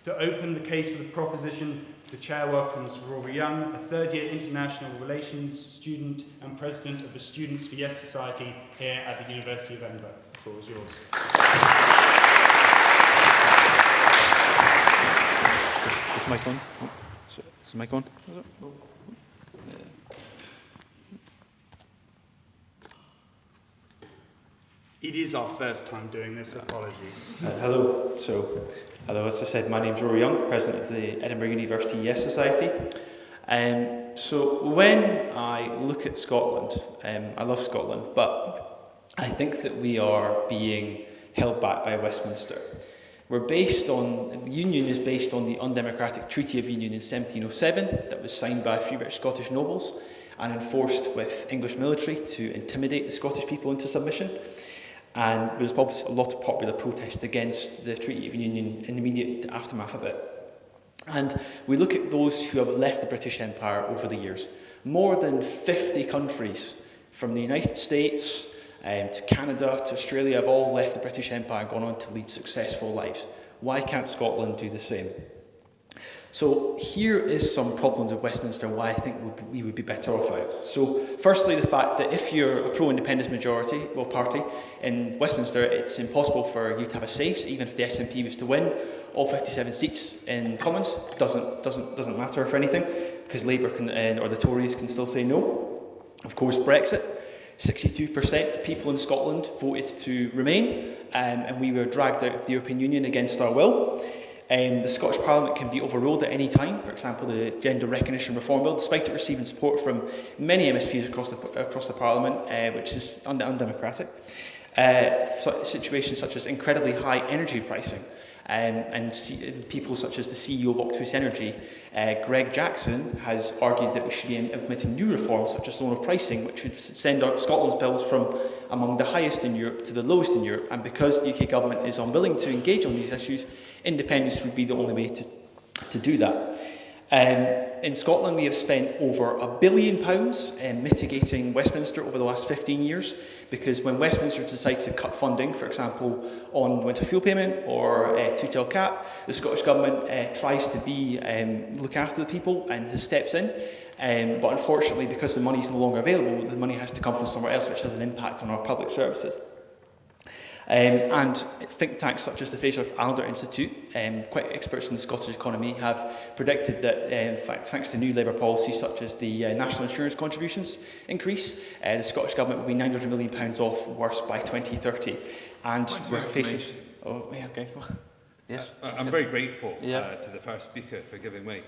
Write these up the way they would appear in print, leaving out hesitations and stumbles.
To open the case for the proposition, the Chair welcomes Rory Young, a third-year international relations student and president of the Students for Yes Society here at the University of Edinburgh. The floor is yours. Is this mic on? Is the mic on? It is our first time doing this, apologies. Hello. Hello, as I said, my name's Rory Young, President of the Edinburgh University Yes Society. So when I look at Scotland, I love Scotland, but I think that we are being held back by Westminster. The Union is based on the undemocratic Treaty of Union in 1707 that was signed by a few British Scottish nobles and enforced with English military to intimidate the Scottish people into submission. And there was obviously a lot of popular protest against the Treaty of Union in the immediate aftermath of it. And we look at those who have left the British Empire over the years. More than 50 countries, from the United States to Canada to Australia, have all left the British Empire and gone on to lead successful lives. Why can't Scotland do the same? So here is some problems of Westminster why I think we would be better off out. So firstly, the fact that if you're a pro-independence party in Westminster, it's impossible for you to have a say. So even if the SNP was to win all 57 seats in Commons, doesn't matter for anything, because Labour or the Tories can still say no. Of course, Brexit. 62% of people in Scotland voted to remain, and we were dragged out of the European Union against our will. The Scottish Parliament can be overruled at any time. For example, the Gender Recognition Reform Bill, despite it receiving support from many MSPs across the Parliament, which is undemocratic. Situations such as incredibly high energy pricing, and people such as the CEO of Octopus Energy, Greg Jackson, has argued that we should be implementing new reforms such as zonal pricing, which would send out Scotland's bills from among the highest in Europe to the lowest in Europe. And because the UK government is unwilling to engage on these issues, independence would be the only way to do that. In Scotland, we have spent over £1 billion mitigating Westminster over the last 15 years, because when Westminster decides to cut funding, for example, on winter fuel payment or two-tail cap, the Scottish Government tries to look after the people and steps in. But unfortunately, because the money is no longer available, the money has to come from somewhere else, which has an impact on our public services. And think tanks such as the Fraser-Alder Institute, quite experts in the Scottish economy, have predicted that, in fact, thanks to new Labour policies such as the national insurance contributions increase, the Scottish Government will be £900 million off worse by 2030. And we're facing... Oh, yeah, okay. Yes. I'm very grateful to the first speaker for giving way.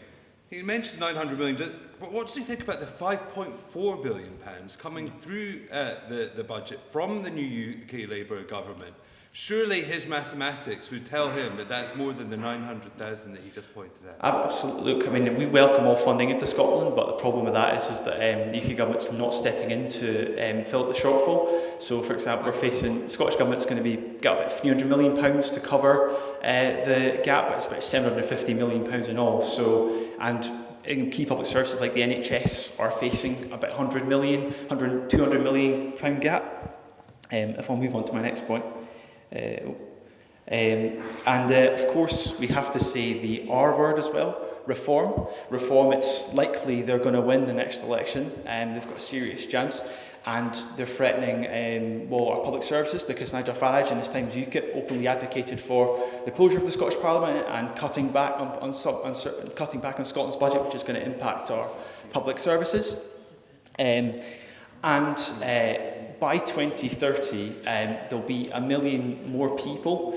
He mentions 900 million, but what does he think about the £5.4 billion coming through the budget from the new UK Labour government? Surely his mathematics would tell him that that's more than the 900,000 that he just pointed out. Absolutely. Look, I mean, we welcome all funding into Scotland, but the problem with that is that the UK government's not stepping in to fill up the shortfall. So, for example, the Scottish government's going to get about £300 million to cover the gap, but it's about £750 million in all. So, and in key public services like the NHS are facing about £200 million gap. If I'll move on to my next point. Of course, we have to say the R word as well, reform. Reform, it's likely they're going to win the next election, and they've got a serious chance. And they're threatening our public services, because Nigel Farage in his time as UKIP openly advocated for the closure of the Scottish Parliament and cutting back on Scotland's budget, which is going to impact our public services. By 2030, there'll be 1 million more people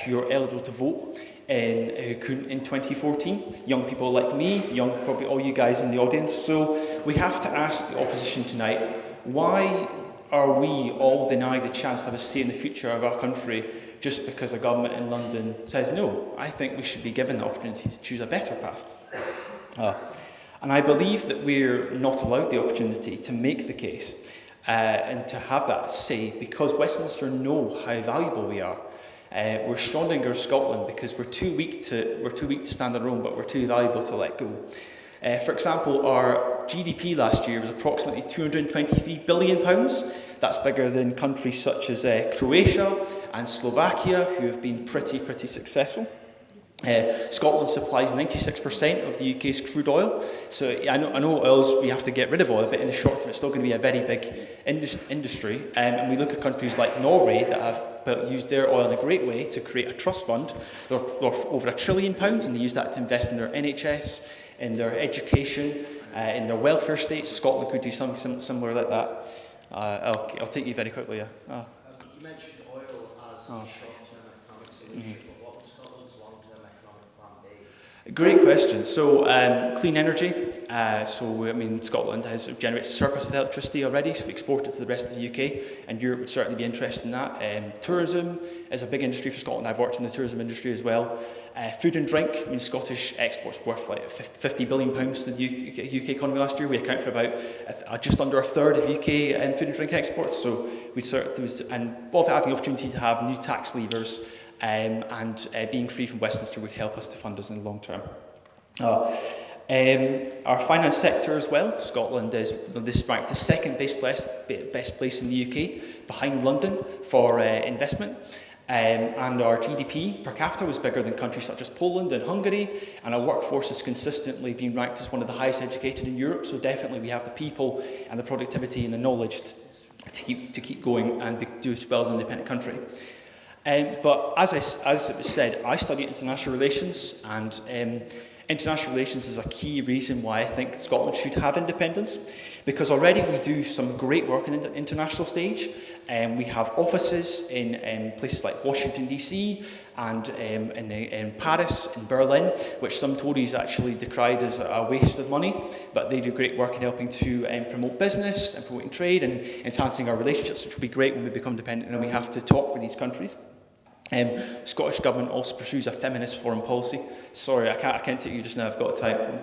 who are eligible to vote who couldn't in 2014. Young people like me, probably all you guys in the audience. So we have to ask the opposition tonight, why are we all denied the chance to have a say in the future of our country just because a government in London says no? I think we should be given the opportunity to choose a better path. And I believe that we're not allowed the opportunity to make the case and to have that say, because Westminster know how valuable we are. We're stronger Scotland because we're too weak to stand on our own, but we're too valuable to let go. For example, our GDP last year was approximately £223 billion. That's bigger than countries such as Croatia and Slovakia, who have been pretty successful. Scotland supplies 96% of the UK's crude oil, so I know oils, we have to get rid of oil, but in the short term it's still going to be a very big industry. And we look at countries like Norway that have used their oil in a great way to create a trust fund of over £1 trillion, and they use that to invest in their NHS, in their education, in their welfare states. Scotland could do something similar like that. I'll take you very quickly. You mentioned oil as a short-term economic solution, but what would Scotland's long-term economic plan be? Great question. So, clean energy. Scotland generates a surplus of electricity already, so we export it to the rest of the UK, and Europe would certainly be interested in that. Tourism is a big industry for Scotland. I've worked in the tourism industry as well. Food and drink. Scottish exports worth like £50 billion to the UK economy last year. We account for about just under a third of UK food and drink exports. So we having the opportunity to have new tax levers and being free from Westminster would help us to fund us in the long term. Our finance sector as well. Scotland is ranked the second best place in the UK, behind London, for investment. And our GDP per capita was bigger than countries such as Poland and Hungary, and our workforce has consistently been ranked as one of the highest educated in Europe, so definitely we have the people and the productivity and the knowledge to keep going and do as well as an independent country. But as it was said, I study international relations, and international relations is a key reason why I think Scotland should have independence, because already we do some great work in the international stage. We have offices in places like Washington DC and in Paris, in Berlin, which some Tories actually decried as a waste of money, but they do great work in helping to promote business and promoting trade and enhancing our relationships, which will be great when we become independent and we have to talk with these countries. Scottish Government also pursues a feminist foreign policy. Sorry, I can't take you just now, I've got time.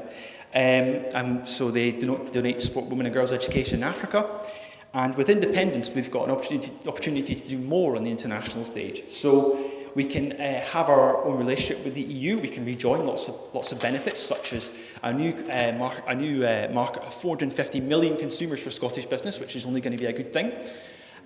So they donate to support women and girls' education in Africa. And with independence, we've got an opportunity to do more on the international stage. So we can have our own relationship with the EU. We can rejoin lots of benefits, such as a new market of 450 million consumers for Scottish business, which is only going to be a good thing.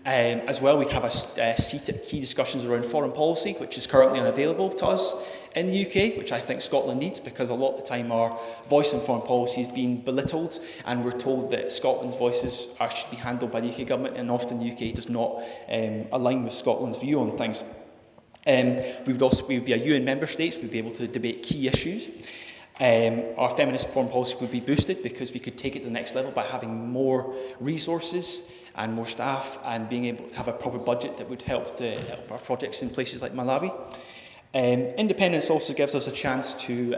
As well, we'd have a seat at key discussions around foreign policy, which is currently unavailable to us in the UK, which I think Scotland needs, because a lot of the time our voice in foreign policy is being belittled, and we're told that Scotland's voices should be handled by the UK government, and often the UK does not align with Scotland's view on things. We would be a UN member states. We'd be able to debate key issues. Our feminist foreign policy would be boosted, because we could take it to the next level by having more resources and more staff, and being able to have a proper budget that would help our projects in places like Malawi. Independence also gives us a chance to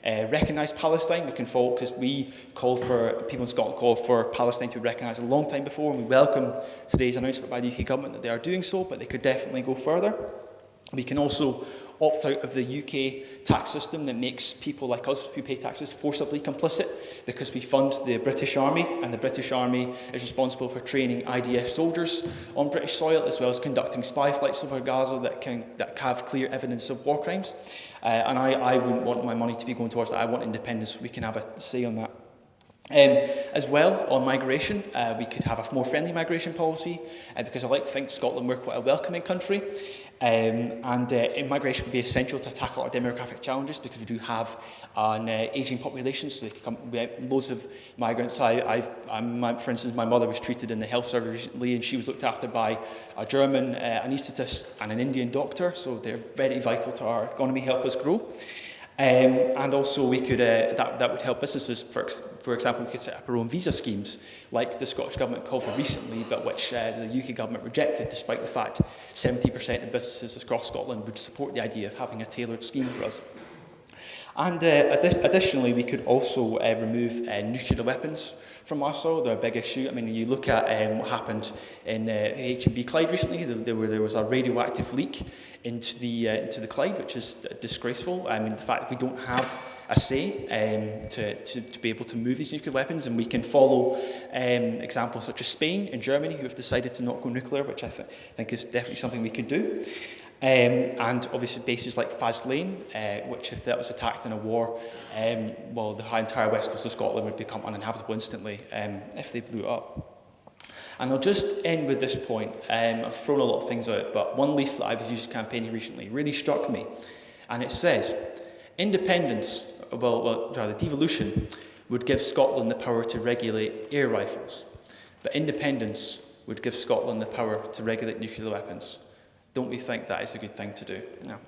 recognise Palestine. We can follow, because people in Scotland called for Palestine to be recognised a long time before, and we welcome today's announcement by the UK government that they are doing so, but they could definitely go further. We can also opt out of the UK tax system that makes people like us who pay taxes forcibly complicit, because we fund the British Army, and the British Army is responsible for training IDF soldiers on British soil, as well as conducting spy flights over Gaza that have clear evidence of war crimes. And I wouldn't want my money to be going towards that. I want independence so we can have a say on that. As well, on migration, we could have a more friendly migration policy, because I like to think Scotland, we're quite a welcoming country. Migration would be essential to tackle our demographic challenges, because we do have an ageing population, so we have loads of migrants. For instance, my mother was treated in the health service recently, and she was looked after by a German anaesthetist and an Indian doctor, so they're very vital to our economy, help us grow. And also we could that would help businesses. For example, we could set up our own visa schemes, like the Scottish Government called for recently, but which the UK Government rejected, despite the fact 70% of businesses across Scotland would support the idea of having a tailored scheme for us. And additionally, we could also remove nuclear weapons from our soil. They're a big issue. I mean, you look at what happened in H&B Clyde recently. There was a radioactive leak into the Clyde, which is disgraceful. I mean, the fact that we don't have a say to be able to move these nuclear weapons, and we can follow examples such as Spain and Germany, who have decided to not go nuclear, which I think is definitely something we could do. And obviously bases like Faslane, which if that was attacked in a war, the entire west coast of Scotland would become uninhabitable instantly if they blew it up. And I'll just end with this point. I've thrown a lot of things out, but one leaflet I was using campaigning recently really struck me. And it says, independence, rather devolution, would give Scotland the power to regulate air rifles, but independence would give Scotland the power to regulate nuclear weapons. Don't we think that is a good thing to do? No.